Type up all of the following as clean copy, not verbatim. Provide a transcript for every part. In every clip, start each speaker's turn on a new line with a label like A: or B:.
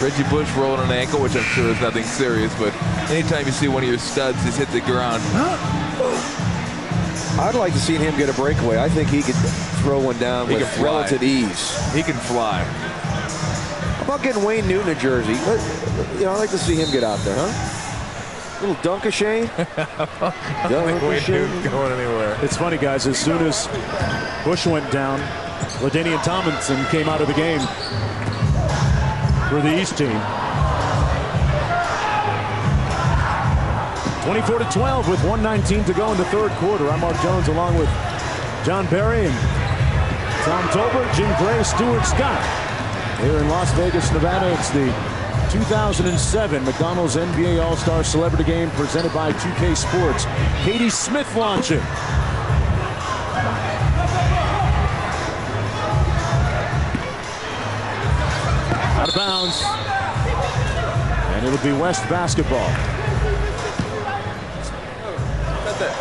A: Reggie Bush rolling an ankle, which I'm sure is nothing serious, but anytime you see one of your studs just hit the ground.
B: I'd like to see him get a breakaway. I think he could throw one down with relative ease.
A: He can fly.
B: How about getting Wayne Newton a jersey? I'd like to see him get out there, huh? Little Dunk-a-Shane.
A: Wayne Newton's going anywhere.
C: It's funny, guys. As soon as Bush went down, LaDainian Tomlinson came out of the game for the East team. 24-12 with 1:19 to go in the third quarter. I'm Mark Jones along with John Perry and Tom Tolbert, Jim Gray, Stuart Scott. Here in Las Vegas, Nevada, it's the 2007 McDonald's NBA All-Star Celebrity Game presented by 2K Sports. Katie Smith launching. Out of bounds. And it'll be West basketball.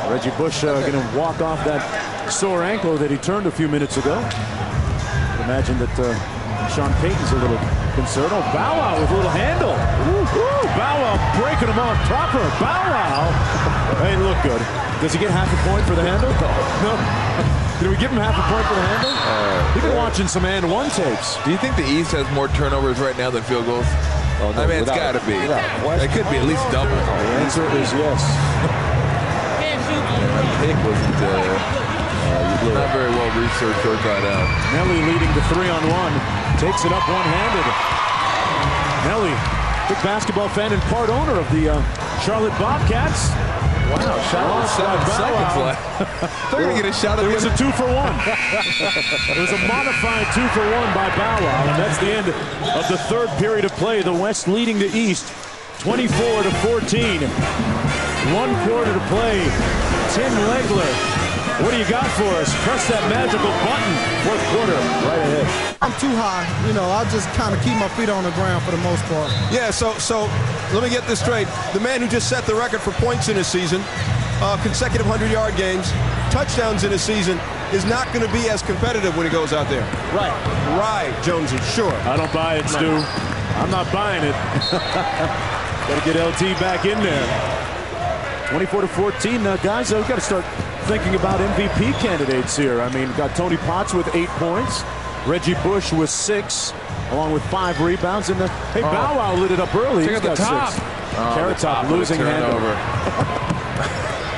C: Reggie Bush going to walk off that sore ankle that he turned a few minutes ago. I'd imagine that Sean Payton's a little concerned. Oh, Bow Wow with a little handle. Bow Wow breaking him off proper. Bow Wow. Hey, look good. Does he get half a point for the handle? No. Did we give him half a point for the handle? He's been watching some and one tapes.
A: Do you think the East has more turnovers right now than field goals?
B: Oh, no,
A: I mean, it's got to be. It could be at least double.
B: The answer is yes.
A: Pick wasn't not very well researched or thought out.
C: Nelly leading the 3-on-1. Takes it up one-handed. Nelly, big basketball fan and part owner of the Charlotte Bobcats.
A: Wow, shot on 7 seconds left. They're going to get a shot at
C: it. It was a 2-for-1. It was a modified 2-for-1 by Bow Wow, and that's the end of the third period of play. The West leading the East 24-14. 1 quarter to play. Tim Legler, what do you got for us? Press that magical button. Fourth quarter, right ahead.
D: I'm too high. I'll just kind of keep my feet on the ground for the most part.
E: Yeah, so let me get this straight. The man who just set the record for points in a season, consecutive 100-yard games, touchdowns in a season, is not going to be as competitive when he goes out there.
D: Right.
E: Right, Jonesy, sure.
C: I don't buy it, Stu. I'm not buying it. Got to get LT back in there. 24-14. Now, guys, we've got to start thinking about MVP candidates here. I mean, we've got Tony Potts with 8 points. Reggie Bush with 6, along with 5 rebounds. And hey, Bow Wow lit it up early.
A: Check out the top.
C: Carrot Top losing handover.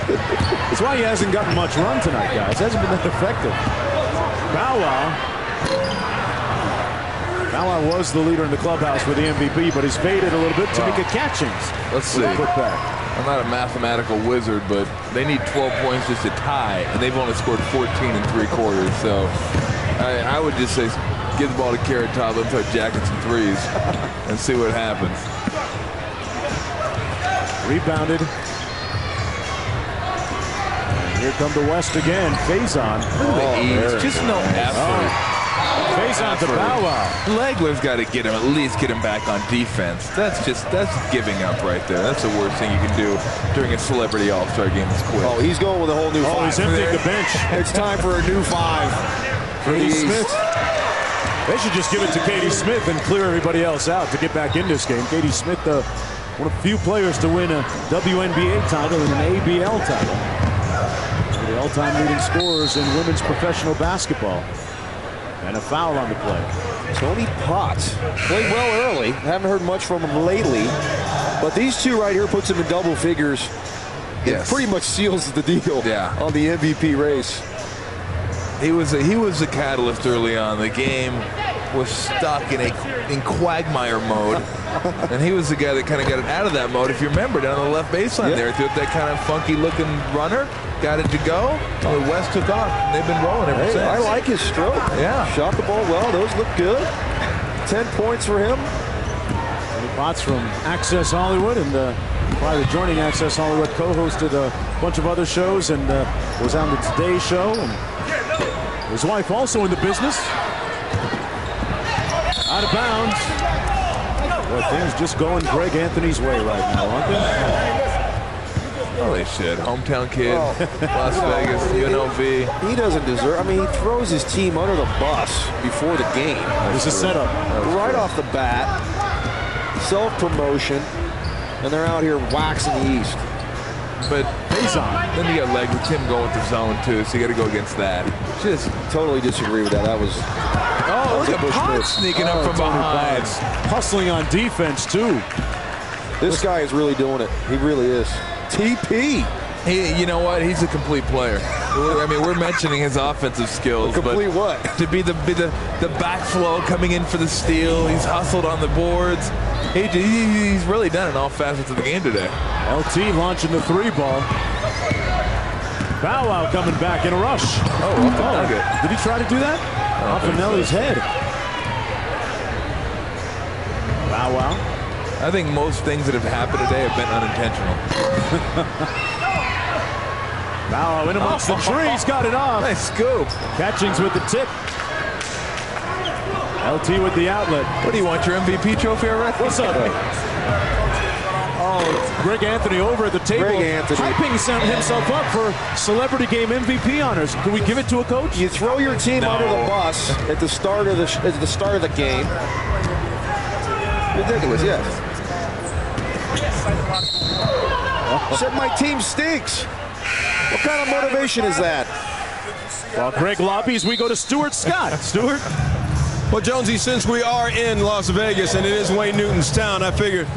C: That's why he hasn't gotten much run tonight, guys. Hasn't been that effective. Bow Wow was the leader in the clubhouse for the MVP, but he's faded a little bit. Tamika Catchings.
A: Let's see.
C: Put back.
A: I'm not a mathematical wizard, but they need 12 points just to tie, and they've only scored 14 in 3 quarters. So I would just say give the ball to Carrot Top, let him start jacking some threes and see what happens.
C: Rebounded. And here come the West again. Faison.
A: Just no effort.
C: Faison to Bow Wow.
A: Legler's got to at least get him back on defense. That's giving up right there. That's the worst thing you can do during a celebrity all-star game. It's quit.
B: Oh, he's going with a whole new 5.
C: He's emptying the bench.
B: It's time for a new 5.
C: Katie Smith. They should just give it to Katie Smith and clear everybody else out to get back in this game. Katie Smith, one of the few players to win a WNBA title and an ABL title. The all-time leading scorers in women's professional basketball. And a foul on the play.
B: Tony Potts played well early. Haven't heard much from him lately. But these two right here puts him in double figures. It pretty much seals the deal on the MVP race.
A: He was a catalyst early on. The game was stuck in quagmire mode. And he was the guy that kind of got it out of that mode. If you remember, down on the left baseline there, threw that kind of funky-looking runner, got it to go. The West took off, and they've been rolling ever since.
B: I like his stroke.
A: Yeah.
B: Shot the ball well. Those look good. 10 points for him.
C: Tony Potts from Access Hollywood, and prior to joining Access Hollywood, co-hosted a bunch of other shows and was on the Today Show. And his wife also in the business. Out of bounds. Well, things just going Greg Anthony's way right now, aren't they?
A: Oh, they should. Hometown kid, Las Vegas, UNLV.
B: He doesn't deserve. I mean, he throws his team under the bus before the game.
C: There's a setup.
B: Right off the bat. self-promotion, and they're out here waxing the East.
A: But then you got leg with Tim going to zone too, so you got to go against that.
B: Just totally disagree with that. That was
A: look at Potts sneaking up from behind,
C: hustling on defense too.
B: This guy is really doing it. He really is. TP.
A: You know what? He's a complete player. I mean, we're mentioning his offensive skills,
B: complete
A: but
B: what?
A: To be the backflow coming in for the steal, he's hustled on the boards. He's really done it all facets of the game today.
C: LT launching the 3-ball. Bow Wow coming back in a rush. Did he try to do that? Off of Nelly's head. Bow Wow.
A: I think most things that have happened today have been unintentional.
C: Bow Wow in amongst the trees, got it off.
A: Nice scoop.
C: Catchings with the tip. LT with the outlet.
A: What do you want, your MVP trophy already?
C: What's up? Oh, Greg Anthony over at the table, hyping himself up for Celebrity Game MVP honors. Can we give it to a coach?
B: You throw your team under the bus at the start of the game. Ridiculous, yes. Said my team stinks. What kind of motivation is that?
C: While Greg lobbies, we go to Stuart Scott. Stuart?
E: Well, Jonesy, since we are in Las Vegas and it is Wayne Newton's town, I figured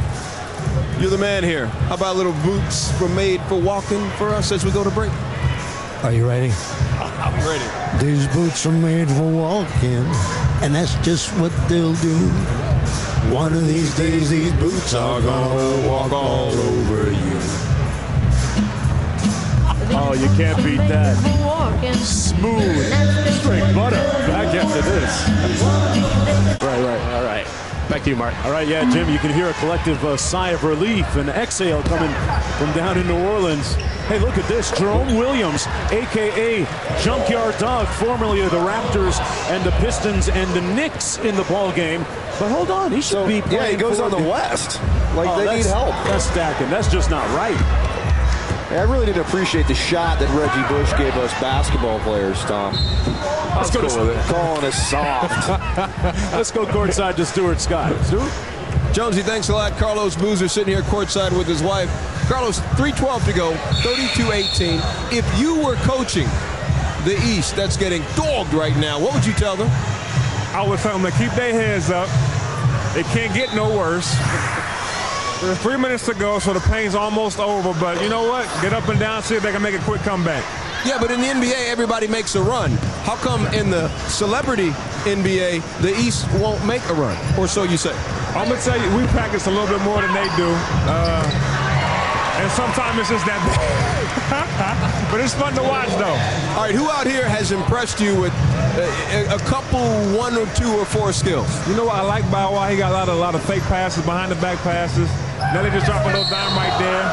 E: you're the man here. How about little boots were made for walking for us as we go to break?
F: Are you ready?
E: I'm ready.
F: These boots are made for walking, and that's just what they'll do. One of these days, these boots are gonna walk all over you.
C: Oh, you can't beat that. Smooth. Straight butter. Back after this. Right. All right. Back to you, Mark. All right, yeah, Jim, you can hear a collective sigh of relief and exhale coming from down in New Orleans. Hey, look at this. Jerome Williams, a.k.a. Junkyard Dog, formerly of the Raptors and the Pistons and the Knicks in the ball game. But hold on, he should be playing.
B: Yeah, he goes on the West. Like, they need help.
C: That's stacking. That's just not right.
B: I really didn't appreciate the shot that Reggie Bush gave us basketball players, Tom.
C: Let's go with it.
B: Calling us soft.
C: Let's go courtside to Stuart Scott. Stuart?
E: Jonesy, thanks a lot. Carlos Boozer sitting here courtside with his wife. Carlos, 3:12 to go, 32-18. If you were coaching the East that's getting dogged right now, what would you tell them?
G: I would tell them to keep their heads up. It can't get no worse. There's 3 minutes to go, so the pain's almost over. But you know what? Get up and down, see if they can make a quick comeback.
E: Yeah, but in the NBA, everybody makes a run. How come in the celebrity NBA, the East won't make a run? Or so you say?
G: I'm going to tell you, we practice a little bit more than they do. And sometimes it's just that bad. But it's fun to watch, though.
E: All right, who out here has impressed you with a couple, 1 or 2 or 4 skills?
G: You know what I like Bow Wow? He got a lot of fake passes, behind the back passes. Now they just drop a little dime right there.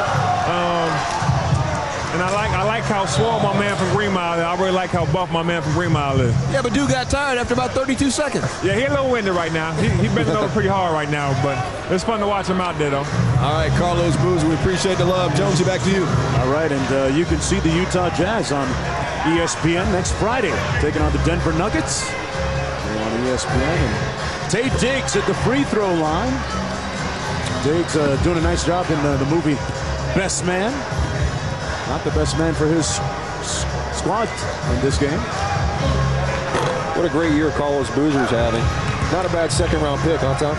G: And I like how swole my man from Green Mile is. I really like how buff my man from Green Mile is.
E: Yeah, but dude got tired after about 32 seconds.
G: Yeah, he's a little winded right now. He's bending over pretty hard right now, but it's fun to watch him out there, though.
E: All right, Carlos Boozer, we appreciate the love. Jonesy, back to you.
C: All right, and you can see the Utah Jazz on ESPN next Friday, taking on the Denver Nuggets. They're on ESPN. And Tate Diggs at the free throw line. Diggs doing a nice job in the movie Best Man. Not the best man for his squad in this game.
B: What a great year Carlos Boozer's having. Not a bad second-round pick, huh, Tom?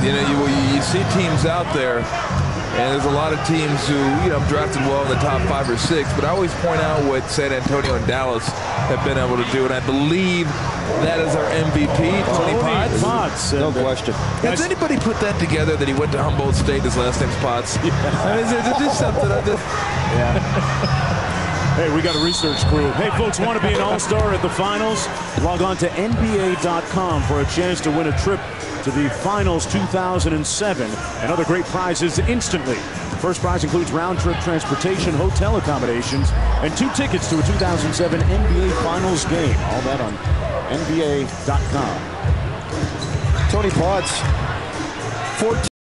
A: You know, you see teams out there, and there's a lot of teams who, drafted well in the top 5 or 6, but I always point out what San Antonio and Dallas have been able to do, and I believe that is our MVP, Tony Potts.
B: No question.
A: Has anybody put that together, that he went to Humboldt State, his last name's Potts? Yeah. I mean, is it just something I just...
C: Yeah. Hey, we got a research crew. Hey, folks, want to be an all-star at the finals? Log on to NBA.com for a chance to win a trip to the Finals 2007 and other great prizes instantly. The first prize includes round-trip transportation, hotel accommodations, and 2 tickets to a 2007 NBA Finals game. All that on NBA.com.
B: Tony Potts, 14